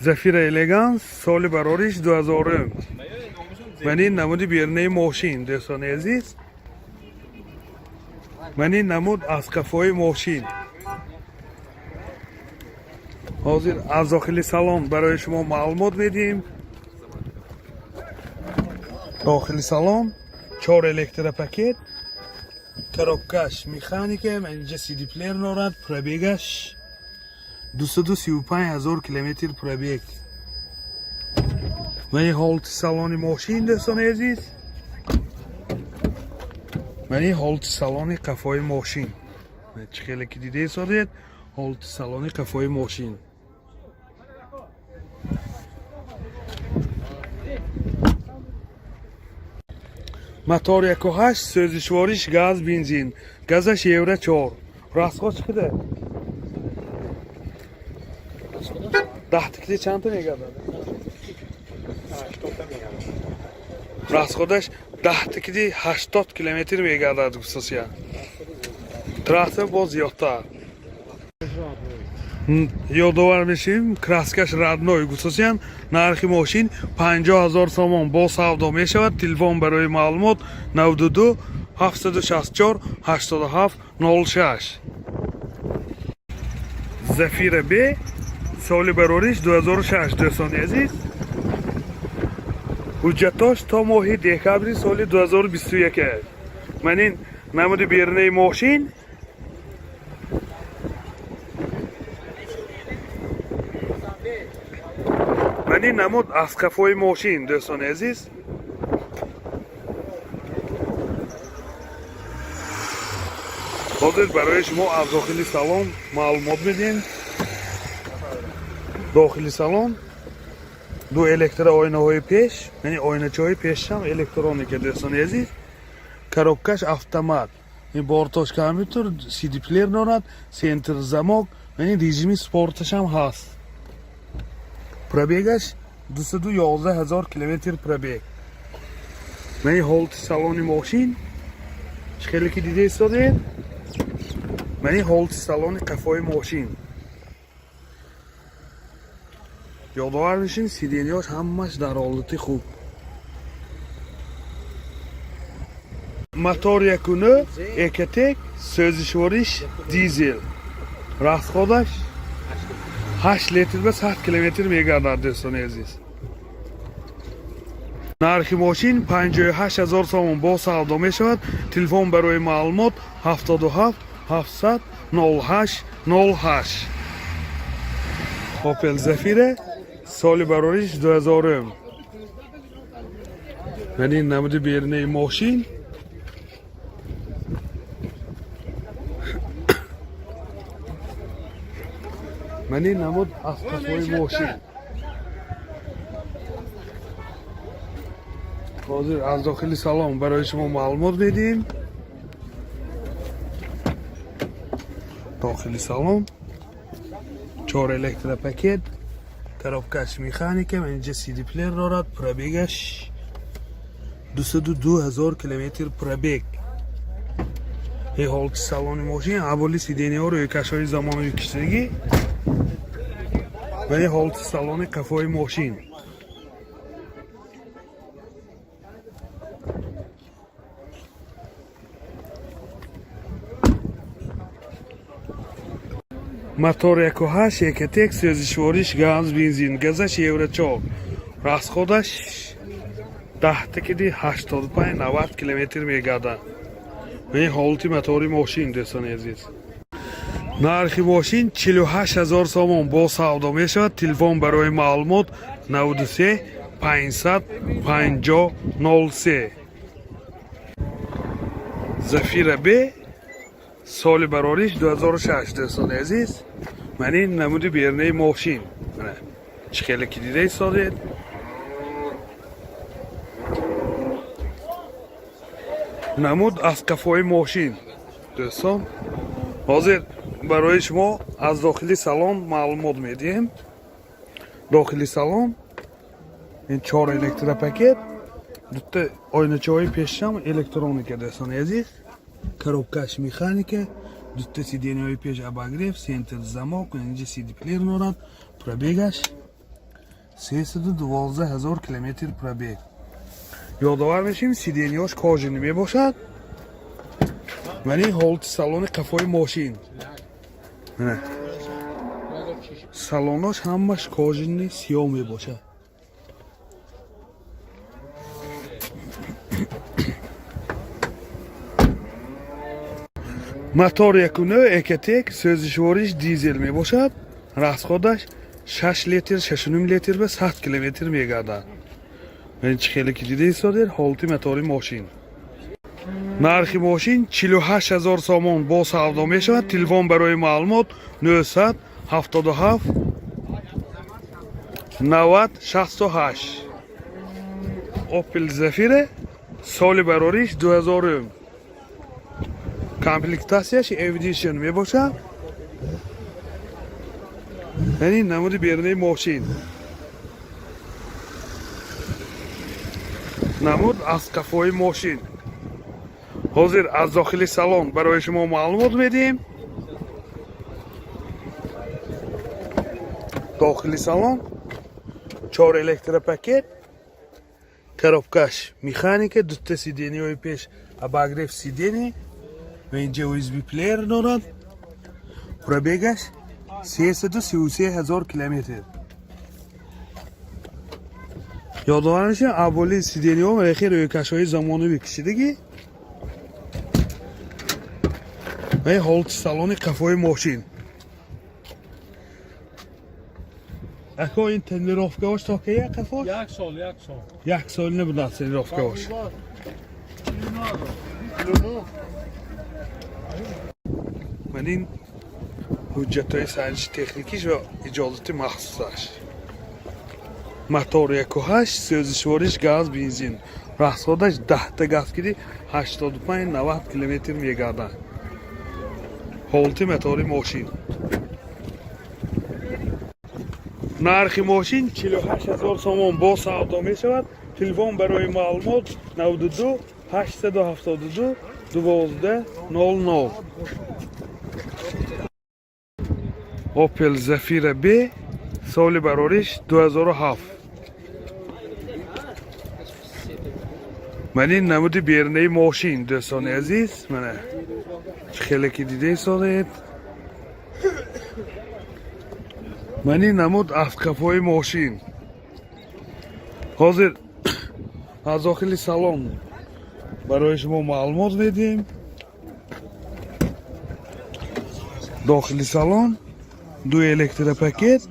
Zafira Elegans соли барориш 2000. Мани намуди бернаи мошин дӯстони азиз. Мани намуд аз қафои мошин. ҳозир аз дохили салон барои шумо маълумот медиҳем. дохили салон 4 электропакет, коробкаш механика, инҷа CD плеер дорад, пробегаш 235,000 километр пробег. мани ҳолати салони мошин дӯстони азиз. мани ҳолати салони қафои мошин. чӣ хеле ки дида ҳисобед, ҳолати салони қафои мошин. мотор 1.8 сӯзишвориш газ бензин. газаш евро 4. расход чӣ қадар? 10 тикли чанд мегардад? расходаш 10 тикли 80 километр мегардад хусусият. трасса боз зиёдтар. ёдовар мешавем, краскаш радной хусусият. нархи мошин 50,000 сомон бо савдо мешавад. телефон барои маълумот 92 764 87 06. Zafira B соли барориш 2006 дӯстони азиз. ҳуҷҷатош то моҳи декабри соли 2021. манин намуди бернаи мошин манин намуд аз қафои мошин дӯстони азиз. ҳозир барои шумо аз дохили салон маълумот медиҳем. дохили салон 2 электроойнаҳои пеш, яъне ойначаҳои пешам электроника дӯстони азиз. коробкаш автомат, бортош компютер, CD плеер дорад, сентр замок, яъне режими спорташам ҳаст. пробегаш 211,000 километр пробег. яъне ҳолати салони мошин чӣ хеле ки дида истодед, яъне ҳолати салони қафои мошин. ёдовар мешин, сиденияш ҳамаш дар ҳолати хуб. мотор 1.9 Экотек сӯзишвориш дизел. расходаш 8 литр ба 100 километр мегардад дӯстони азиз. нархи мошин 58,000 сомон бо савдо мешавад. телефон барои маълумот 77 700 08 08. Opel Zafira соли барориш 2000. یعنی نمود بیرونی ماشین منی نمود از قفای ماشین حاضر از داخل سلام برای شما معلومات میدیم. داخل سلام 4 الکترا پاکت коробкаш механика اینجا CD плеер دارد. پرابیگش 202,000 کیلومتر پرابیگ. این حالت سالن ماشین اولی سیدنی ها روی کشوی زمانی کشیدگی و این حالت سالن قفای ماشین. мотор 1.8 Экотек сӯзишвориш газ бензин. газаш евро 4. расходаш 10-85-90 километр мегардад. این حالتی мотори ماشین دوستان عزیز. нархи ماشین 48,000 сомон با سودا میشود. تلفن برای معلومات 93 500 50 03. زفیرا B سال براریش 2006 دوستان عزیز. من این نمود بیرنه ماشین چخیلی که دیده ایستادید. نمود از قفای ماشین دوستان. حاضر برای شما از داخلی سالن معلومات میدیم. داخلی سالن این 4 الکترا پاکت دوتا آینچه های پیشم الکترونیکه دوستان عزیز. коробкаш механика, دوتا сиденья های پیش اباگریف، سنتر زماک، اینجا CD плеер دارد. پرابیگش 312,000 کیلومتر پرابگ. یادآور میشیم سیدنیاش کاژنی میباشد ولی هولت سالن قفای ماشین نه سالناش همش کاژنی سیاه میباشد. мотор якуно екатек сӯзишвориш дизел мебошад. расходаш 6 литр 6.5 литр ба 100 километр мегардад. ин чӣ хеле ки дида истодед ҳолати мотори мошин. нархи мошин 48000 сомон бо савдо мешавад. телефон барои маълумот 977 90 68. Opel Zafira соли барориш 2000. комплектасияш Edition мебошад. یعنی نمود بیرونی ماشین نمود از کفای ماشین. حاضر از داخل سالن برای شما معلومات میدیم. داخل سالن 4 الکتر پاکت коробкаш механика دوتا سیدینی های پیش اباگریف سیدینی و اینجا USB پلیر دارد. پرابگش 333,000 کیلومتر. یادآور میشه اولی سیدینی ها مرخی روی کشهای زمانوی کشیدگی و هولت سالن قفای ماشین. اکا این تنیرافگاهش تا که یک قفاش؟ یک سال نبوده تنیرافگاهش. من این حجتهای سنجش تکنیکیش و اجازت مخصوصش. мотор 1.8 سوزشوارش گاز بنزین. расходаш 10 تا گاز کردی 85-90 کیلومتر میگردد. ҳолати мотори ماشین. нархи мошин 48000 сомон бо савдо мешавад. телефон барои маълумот 92 872 1200. Opel Zafira B соли барориш 2007. من این نمود بیرونی ماشین دوستان عزیز منه خیلی که دیده ساده من این نمود از کفای ماشین. حاضر از داخل سالن برای شما معلومات میدیم. داخل سالن 2 الکتر پاکت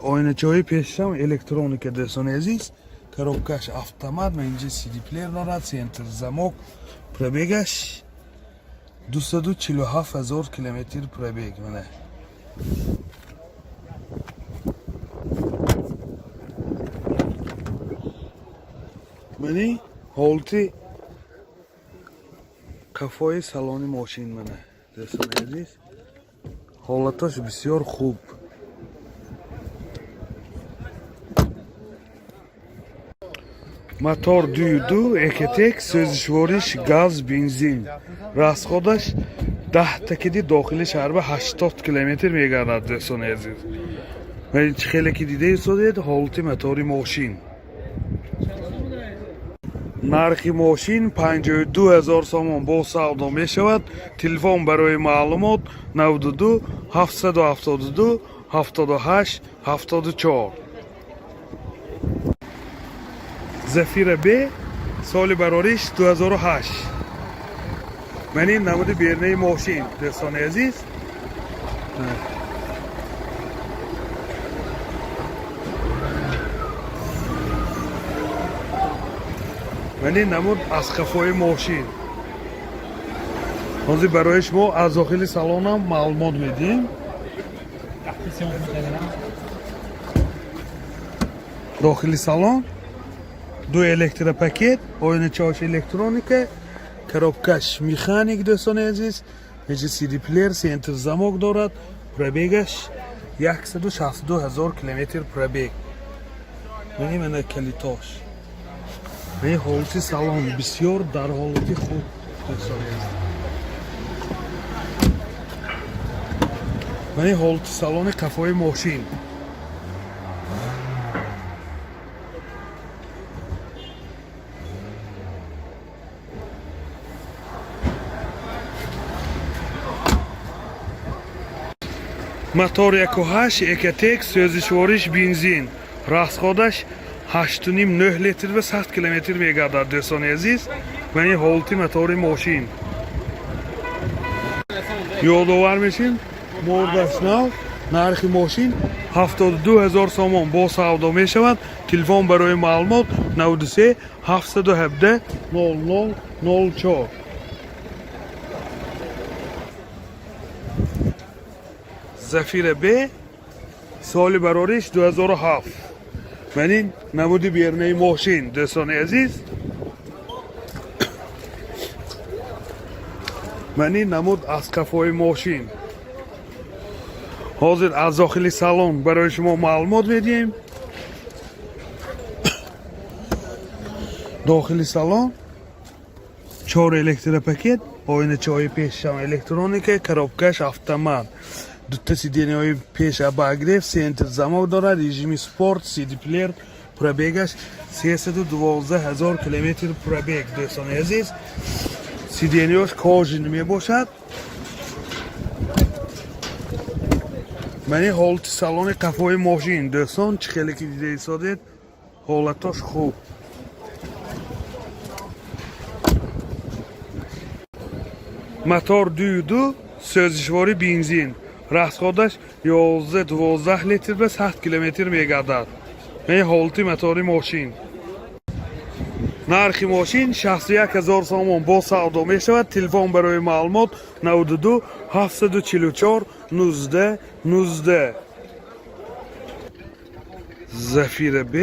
آینچه های پیشم الکترونیک دوستان عزیز. коробкаш автомат و اینجا CD پلیر دارد. سنتر زمک. پرابگش 247,000 کیلومتر پرابگ منه. منی ҳолати қафои салони мошин мана дӯстон азиз. ҳолаташ бисёр хуб. мотор 2.2 экотек сӯзишвориш газ бензин. расходаш 10 такиди дохили шаҳр ба 80 километр мегардад дӯстони азиз. ва чӣ хеле ки дида истодед ҳолати мотори мошин. нархи мошин 52,000 сомон бо савдо мешавад. телефон барои маълумот 92 772 78 74. Zafira B соли барориш 2008. من این نمود بیرونی ماشین دوستان عزیز. من این نمود از قفای ماشین. حاضر برای شما از داخل سالن هم معلومات میدیم. داخل سالن 2 الکتر پاکت آینچه‌هاش الکترونیکه. коробкаш механик دوستان عزیز. اینجا CD پلیر سنتر زمک دارد. پرابگش 162,000 کیلومتر پرابگ. ببینید من کلیتاش. این ҳолати салон бисёр дар ҳолати хуб دوستان عزیز. من این ҳолати салони қафои мошин. мотор 1.8 екотек сӯзишвориш бензин расходаш 8.5 литр ва 100 км мегардад. дӯстони азиз, ва ин ҳолати мотори мошин ёдовар мешин. мордаш нав, нархи мошин 72000 сомон бо савдо мешавад. телефон барои маълумот 93 717 0004. зафира б соли барориш 2007. манин намуди бернаи мошин. дӯстони азиз, манин намуд аз қафои мошин. ҳозир аз дохили салон барои шумо маълумот медиҳем. дохили салон 4 электропакет, оиначаҳои пешшам электроника, коробкаш автомат, дута сиденияҳои пеша багреф, сентр замок дорад, режими спорт, cd player, пробегаш 312000 км пробег. дӯстони азиз, сиденияш кожин мебошад. мани ҳолати салони қафои мошин дӯстон чӣ хеле ки дида истодед, ҳолатош хуб. мотор 2.2 сӯзишвори бензин расходаш 11-12 литр ва 100 км мегардад. мани ҳолати мотори мошин. нархи мошин 61000 сомон бо савдо мешавад. телефон барои маълумот 92 744 19 19. зафира б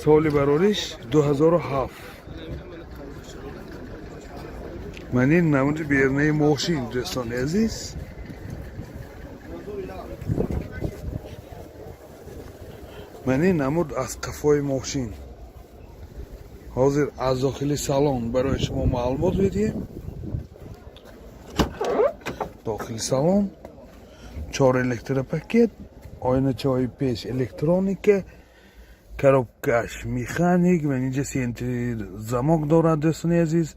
соли барориш 2007. манин намуди бернаи мошин. дӯстони азиз, манин намуд аз қафои мошин. ҳозир аз дохили салон барои шумо маълумот медиҳем. дохили салон 4 электропакет, оиначаҳои пеш электроника, коробкаш механик, манинҷа сентри замок дорад. дӯстони азиз,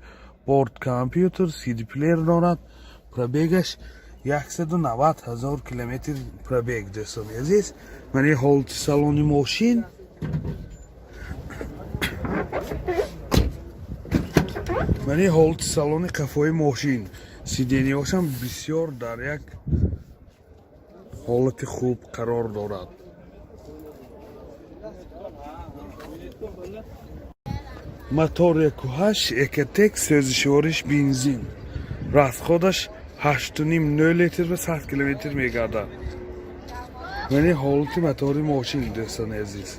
борд компютер, cd player дорад. пробегаш 190000 км пробег. дӯстони азиз, мани ҳолати салони мошин. мани ҳолати салони қафои мошин. сиденияшам бисёр дар як ҳолати хуб қарор дорад. мотор 1.8 екотек сӯзишвориш бензин расходаш 8.5 литр ва 100 км мегардад. мани ҳолати мотори мошин. дӯстони азиз,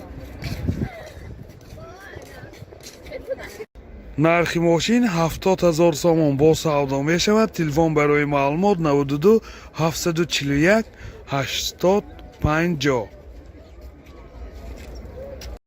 нархи мошин 70000 сомон бо савдо мешавад. телефон барои маълумот 92 741 80 50.